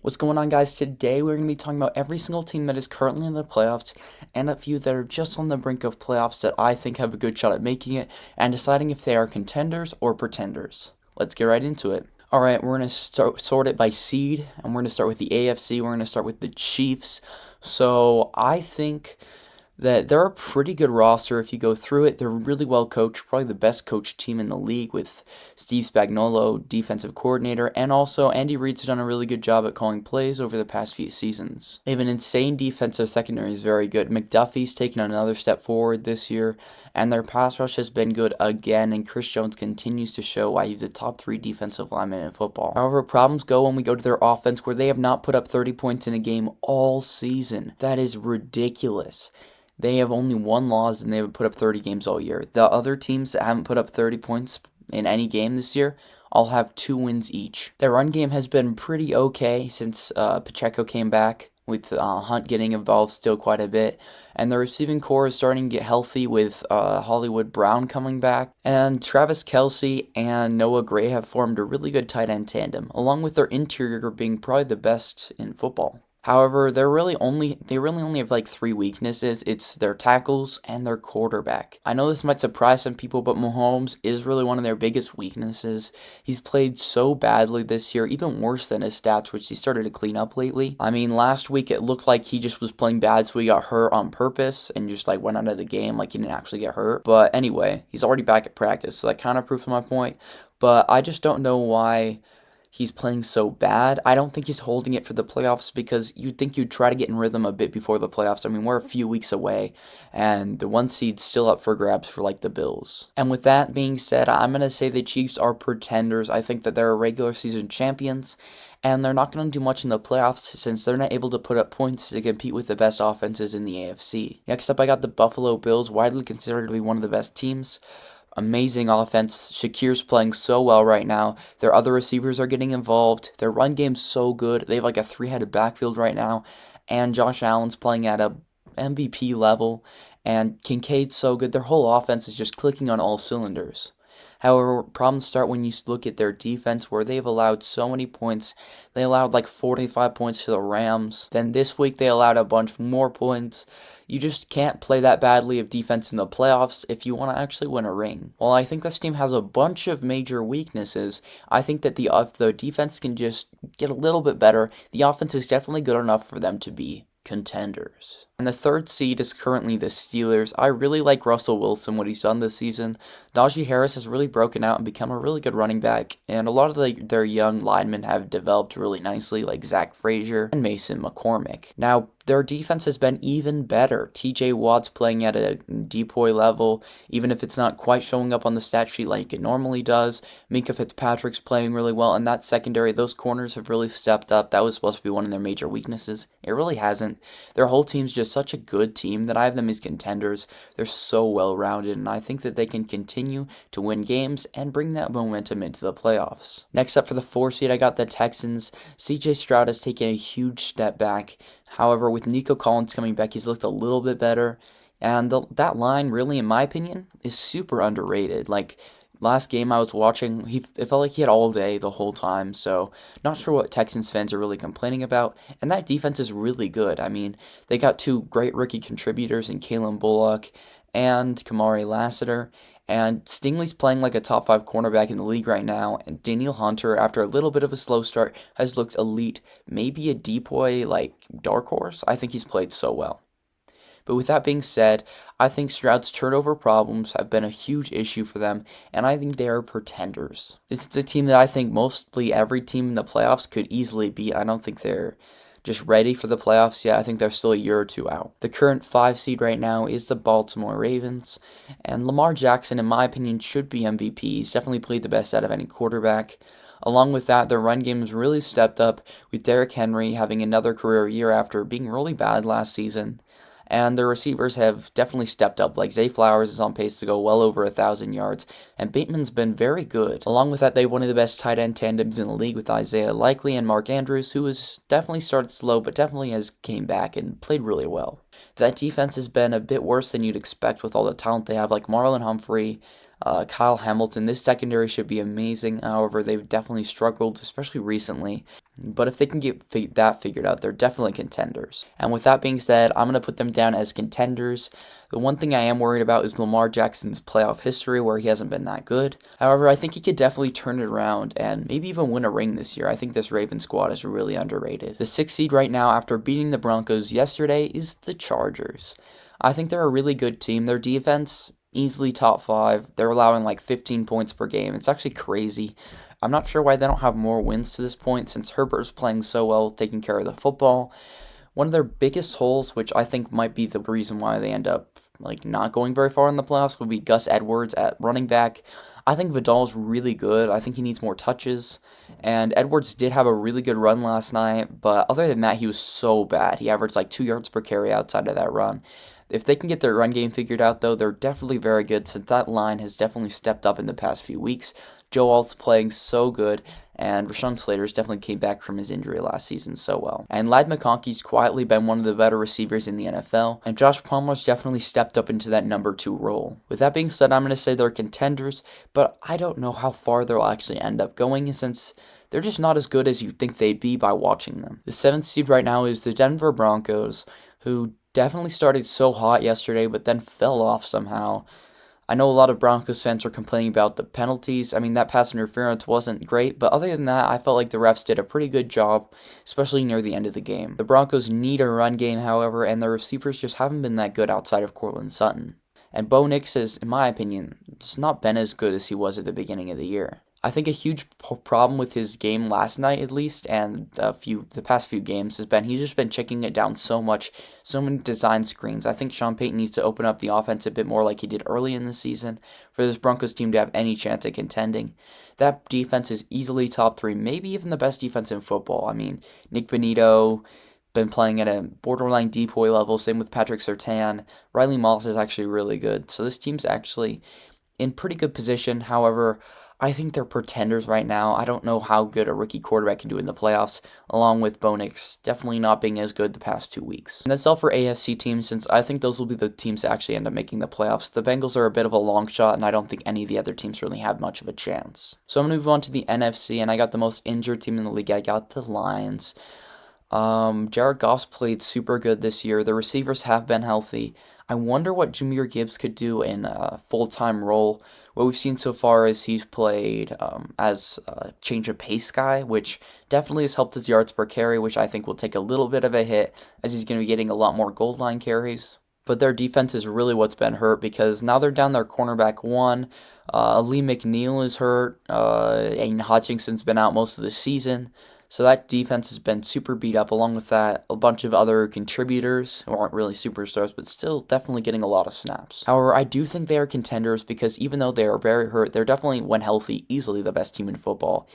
What's going on, guys? Today we're going to be talking about every single team that is currently in the playoffs and a few that are just on the brink of playoffs that I think have a good shot at making it and deciding if they are contenders or pretenders. Let's get right into it. Alright, we're going to sort it by seed, and we're going to start with the AFC. We're going to start with the Chiefs. So I think that they're a pretty good roster if you go through it. They're really well coached, probably the best coached team in the league with Steve Spagnuolo, defensive coordinator, and also Andy Reid's done a really good job at calling plays over the past few seasons. They have an insane defensive secondary is very good. McDuffie's taken another step forward this year, and their pass rush has been good again, and Chris Jones continues to show why he's a top 3 defensive lineman in football. However, problems go when we go to their offense, where they have not put up 30 points in a game all season. That is ridiculous. They have only one loss and they have put up 30 games all year. The other teams that haven't put up 30 points in any game this year all have 2 wins each. Their run game has been pretty okay since Pacheco came back, with Hunt getting involved still quite a bit. And the receiving core is starting to get healthy with Hollywood Brown coming back. And Travis Kelce and Noah Gray have formed a really good tight end tandem, along with their interior being probably the best in football. However, they really only have like 3 weaknesses. It's their tackles and their quarterback. I know this might surprise some people, but Mahomes is really one of their biggest weaknesses. He's played so badly this year, even worse than his stats, which he started to clean up lately. I mean, last week it looked like he just was playing bad, so he got hurt on purpose and just like went out of the game like he didn't actually get hurt. But anyway, he's already back at practice, so that kind of proves my point. But I just don't know why he's playing so bad. I don't think he's holding it for the playoffs, because you'd think you'd try to get in rhythm a bit before the playoffs. I mean, we're a few weeks away, and the 1 seed's still up for grabs for like the Bills. And with that being said, I'm going to say the Chiefs are pretenders. I think that they're regular season champions, and they're not going to do much in the playoffs since they're not able to put up points to compete with the best offenses in the AFC. Next up, I got the Buffalo Bills, widely considered to be one of the best teams. Amazing offense. Shakir's playing so well right now. Their other receivers are getting involved. Their run game's so good. They have like a 3-headed backfield right now. And Josh Allen's playing at a MVP level. And Kincaid's so good. Their whole offense is just clicking on all cylinders. However, problems start when you look at their defense, where they've allowed so many points. They allowed like 45 points to the Rams. Then this week they allowed a bunch more points. You just can't play that badly of defense in the playoffs if you want to actually win a ring. While I think this team has a bunch of major weaknesses, I think that if the defense can just get a little bit better, the offense is definitely good enough for them to be contenders. And the 3rd seed is currently the Steelers. I really like Russell Wilson, what he's done this season. Najee Harris has really broken out and become a really good running back, and a lot of their young linemen have developed really nicely, like Zach Frazier and Mason McCormick. Now, their defense has been even better. TJ Watt's playing at a depoy level, even if it's not quite showing up on the stat sheet like it normally does. Minkah Fitzpatrick's playing really well, and that secondary, those corners have really stepped up. That was supposed to be one of their major weaknesses. It really hasn't. Their whole team's just such a good team that I have them as contenders. They're so well-rounded, and I think that they can continue to win games and bring that momentum into the playoffs. Next up for the 4 seed, I got the Texans. CJ Stroud has taken a huge step back. However, with Nico Collins coming back, he's looked a little bit better. And that line, really, in my opinion, is super underrated. Like, last game I was watching, it felt like he had all day the whole time, so not sure what Texans fans are really complaining about. And that defense is really good. I mean, they got 2 great rookie contributors in Kalen Bullock and Kamari Lassiter. And Stingley's playing like a top 5 cornerback in the league right now. And Daniel Hunter, after a little bit of a slow start, has looked elite. Maybe a depoy like dark horse. I think he's played so well. But with that being said, I think Stroud's turnover problems have been a huge issue for them, and I think they are pretenders. This is a team that I think mostly every team in the playoffs could easily beat. I don't think they're just ready for the playoffs yet. I think they're still a year or 2 out. The current 5 seed right now is the Baltimore Ravens, and Lamar Jackson, in my opinion, should be MVP. He's definitely played the best out of any quarterback. Along with that, their run game has really stepped up, with Derrick Henry having another career year after being really bad last season. And their receivers have definitely stepped up. Like Zay Flowers is on pace to go well over 1,000 yards, and Bateman's been very good. Along with that, they have one of the best tight end tandems in the league with Isaiah Likely and Mark Andrews, who has definitely started slow, but definitely has came back and played really well. That defense has been a bit worse than you'd expect with all the talent they have, like Marlon Humphrey, Kyle Hamilton, this secondary should be amazing. However, they've definitely struggled, especially recently. But if they can get that figured out, they're definitely contenders. And with that being said, I'm going to put them down as contenders. The one thing I am worried about is Lamar Jackson's playoff history, where he hasn't been that good. However, I think he could definitely turn it around and maybe even win a ring this year. I think this Ravens squad is really underrated. The 6th seed right now, after beating the Broncos yesterday, is the Chargers. I think they're a really good team. Their defense, easily top 5. They're allowing like 15 points per game. It's actually crazy. I'm not sure why they don't have more wins to this point, since Herbert's playing so well, taking care of the football. One of their biggest holes, which I think might be the reason why they end up like not going very far in the playoffs, would be Gus Edwards at running back. I think Vidal's really good. I think he needs more touches. And Edwards did have a really good run last night, but other than that, he was so bad. He averaged like 2 yards per carry outside of that run. If they can get their run game figured out, though, they're definitely very good, since that line has definitely stepped up in the past few weeks. Joe Alt's playing so good, and Rashawn Slater's definitely came back from his injury last season so well. And Ladd McConkey's quietly been one of the better receivers in the NFL, and Josh Palmer's definitely stepped up into that number 2 role. With that being said, I'm going to say they're contenders, but I don't know how far they'll actually end up going, since they're just not as good as you'd think they'd be by watching them. The 7th seed right now is the Denver Broncos, who definitely started so hot yesterday, but then fell off somehow. I know a lot of Broncos fans were complaining about the penalties. I mean, that pass interference wasn't great, but other than that, I felt like the refs did a pretty good job, especially near the end of the game. The Broncos need a run game, however, and their receivers just haven't been that good outside of Cortland Sutton. And Bo Nix has, in my opinion, just not been as good as he was at the beginning of the year. I think a huge problem with his game last night, at least, and the past few games, has been he's just been checking it down so much, so many design screens. I think Sean Payton needs to open up the offense a bit more like he did early in the season for this Broncos team to have any chance at contending. That defense is easily top 3, maybe even the best defense in football. I mean, Nick Bonito been playing at a borderline decoy level, same with Patrick Surtain. Riley Moss is actually really good, so this team's actually in pretty good position. However, I think they're pretenders right now. I don't know how good a rookie quarterback can do in the playoffs, along with Bo Nix definitely not being as good the past 2 weeks. And that's all for AFC teams, since I think those will be the teams that actually end up making the playoffs. The Bengals are a bit of a long shot, and I don't think any of the other teams really have much of a chance. So I'm going to move on to the NFC, and I got the most injured team in the league. I got the Lions. Jared Goff's played super good this year. The receivers have been healthy. I wonder what Jahmyr Gibbs could do in a full-time role. What we've seen so far is he's played as a change of pace guy, which definitely has helped his yards per carry, which I think will take a little bit of a hit, as he's going to be getting a lot more goal line carries. But their defense is really what's been hurt, because now they're down their cornerback 1. Lee McNeil is hurt. Aiden Hutchinson's been out most of the season. So that defense has been super beat up. Along with that, a bunch of other contributors who aren't really superstars, but still definitely getting a lot of snaps. However, I do think they are contenders, because even though they are very hurt, they're definitely, when healthy, easily the best team in football.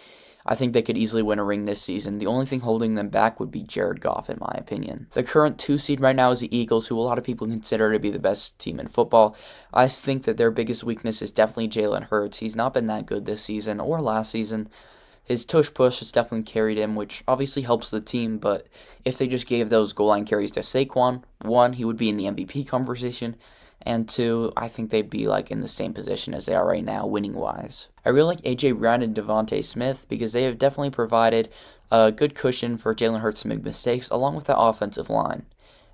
I think they could easily win a ring this season. The only thing holding them back would be Jared Goff, in my opinion. The current 2 seed right now is the Eagles, who a lot of people consider to be the best team in football. I think that their biggest weakness is definitely Jalen Hurts. He's not been that good this season or last season. His tush push has definitely carried him, which obviously helps the team, but if they just gave those goal line carries to Saquon, 1, he would be in the MVP conversation, and 2, I think they'd be like in the same position as they are right now, winning-wise. I really like A.J. Brown and Devontae Smith, because they have definitely provided a good cushion for Jalen Hurts to make mistakes, along with that offensive line.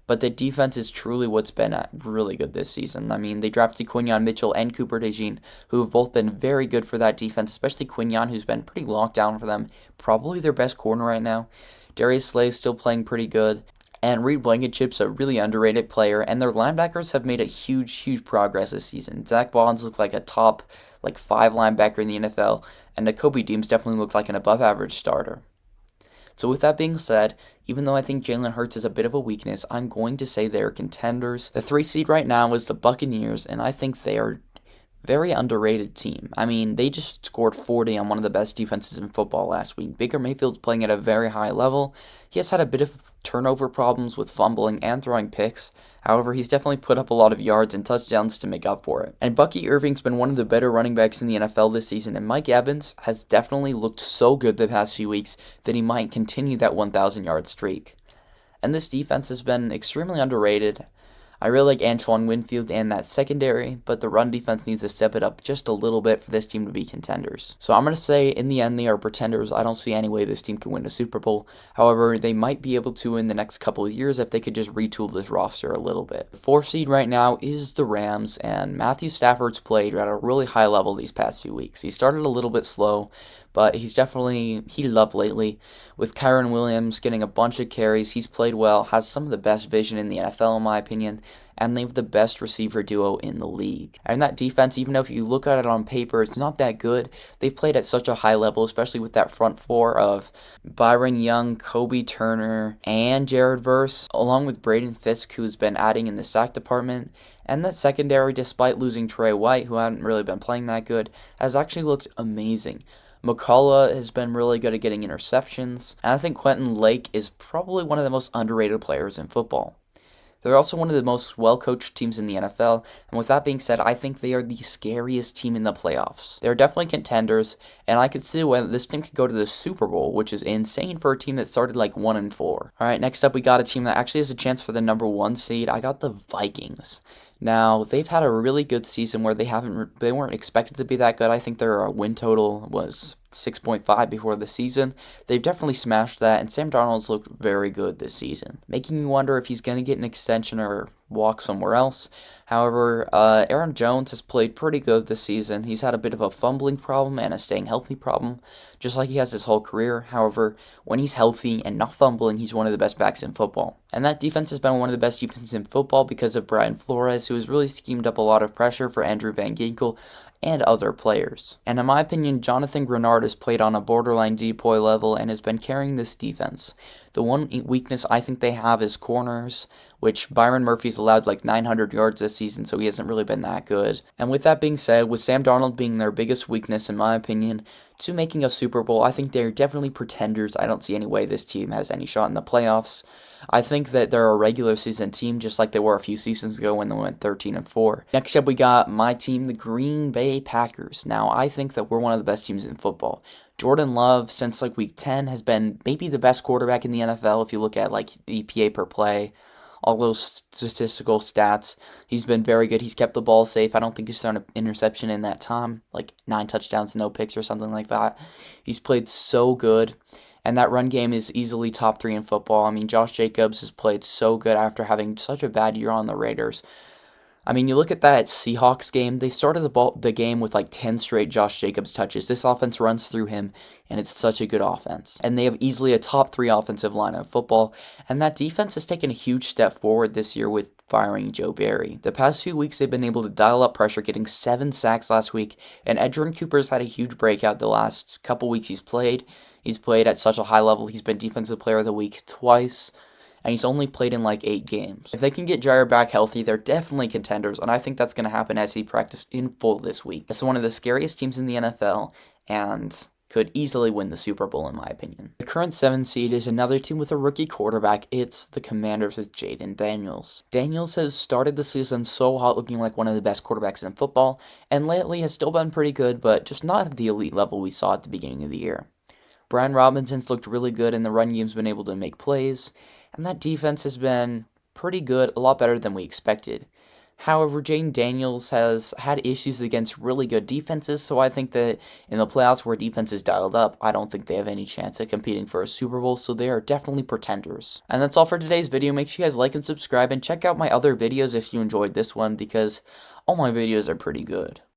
But the defense is truly what's been really good this season. I mean, they drafted Quinyon Mitchell and Cooper DeJean, who have both been very good for that defense, especially Quinyon, who's been pretty locked down for them. Probably their best corner right now. Darius Slay is still playing pretty good. And Reed Blankenship's a really underrated player, and their linebackers have made a huge progress this season. Zach Bonds looks like a top 5 linebacker in the NFL, and Nakobe Deems definitely looked like an above-average starter. So with that being said, even though I think Jalen Hurts is a bit of a weakness, I'm going to say they're contenders. The 3 seed right now is the Buccaneers, and I think they are very underrated team. I mean, they just scored 40 on one of the best defenses in football last week. Baker Mayfield's playing at a very high level. He has had a bit of turnover problems with fumbling and throwing picks. However, he's definitely put up a lot of yards and touchdowns to make up for it. And Bucky Irving's been one of the better running backs in the NFL this season, and Mike Evans has definitely looked so good the past few weeks that he might continue that 1,000-yard streak. And this defense has been extremely underrated. I really like Antoine Winfield and that secondary, but the run defense needs to step it up just a little bit for this team to be contenders. So I'm going to say in the end they are pretenders. I don't see any way this team can win a Super Bowl. However, they might be able to in the next couple of years if they could just retool this roster a little bit. The 4th seed right now is the Rams, and Matthew Stafford's played at a really high level these past few weeks. He started a little bit slow, but he's definitely heated up lately. With Kyron Williams getting a bunch of carries, he's played well, has some of the best vision in the NFL in my opinion, and they have the best receiver duo in the league. And that defense, even if you look at it on paper, it's not that good. They've played at such a high level, especially with that front four of Byron Young, Kobe Turner, and Jared Verse, along with Braden Fisk, who's been adding in the sack department. And that secondary, despite losing Trey White, who hadn't really been playing that good, has actually looked amazing. McCullough has been really good at getting interceptions, and I think Quentin Lake is probably one of the most underrated players in football. They're also one of the most well-coached teams in the NFL, and with that being said, I think they are the scariest team in the playoffs. They're definitely contenders, and I could see whether this team could go to the Super Bowl, which is insane for a team that started like 1-4. Alright, next up we got a team that actually has a chance for the number 1 seed. I got the Vikings. Now, they've had a really good season where they weren't expected to be that good. I think their win total was 6.5 before the season. They've definitely smashed that, and Sam Darnold's looked very good this season, making you wonder if he's going to get an extension or walk somewhere else. However, Aaron Jones has played pretty good this season. He's had a bit of a fumbling problem and a staying healthy problem, just like he has his whole career. However, when he's healthy and not fumbling, he's one of the best backs in football. And that defense has been one of the best defenses in football because of Brian Flores, who has really schemed up a lot of pressure for Andrew Van Ginkel and other players. And in my opinion, Jonathan Grenard has played on a borderline decoy level and has been carrying this defense. The one weakness I think they have is corners, which Byron Murphy's allowed like 900 yards this season, so he hasn't really been that good. And with that being said, with Sam Darnold being their biggest weakness in my opinion, to making a Super Bowl, I think they're definitely pretenders. I don't see any way this team has any shot in the playoffs. I think that they're a regular season team just like they were a few seasons ago when they went 13-4. Next up we got my team, the Green Bay Packers. Now I think that we're one of the best teams in football. Jordan Love, since like week 10, has been maybe the best quarterback in the NFL if you look at like EPA per play, all those statistical stats. He's been very good. He's kept the ball safe. I don't think he's thrown an interception in that time, like 9 touchdowns, no picks or something like that. He's played so good. And that run game is easily top 3 in football. I mean, Josh Jacobs has played so good after having such a bad year on the Raiders. I mean, you look at that Seahawks game, they started the game with like 10 straight Josh Jacobs touches. This offense runs through him, and it's such a good offense. And they have easily a top 3 offensive line of football, and that defense has taken a huge step forward this year with firing Joe Barry. The past few weeks, they've been able to dial up pressure, getting 7 sacks last week, and Edgerrin Cooper's had a huge breakout the last couple weeks he's played. He's played at such a high level. He's been Defensive Player of the Week twice, and he's only played in like 8 games. If they can get Jair back healthy, they're definitely contenders, and I think that's going to happen as he practiced in full this week. It's one of the scariest teams in the NFL, and could easily win the Super Bowl in my opinion. The current 7 seed is another team with a rookie quarterback. It's the Commanders with Jaden Daniels. Daniels has started the season so hot, looking like one of the best quarterbacks in football, and lately has still been pretty good, but just not at the elite level we saw at the beginning of the year. Brian Robinson's looked really good, and the run game's been able to make plays, and that defense has been pretty good, a lot better than we expected. However, Jaden Daniels has had issues against really good defenses, so I think that in the playoffs where defense is dialed up, I don't think they have any chance at competing for a Super Bowl, so they are definitely pretenders. And that's all for today's video. Make sure you guys like and subscribe, and check out my other videos if you enjoyed this one, because all my videos are pretty good.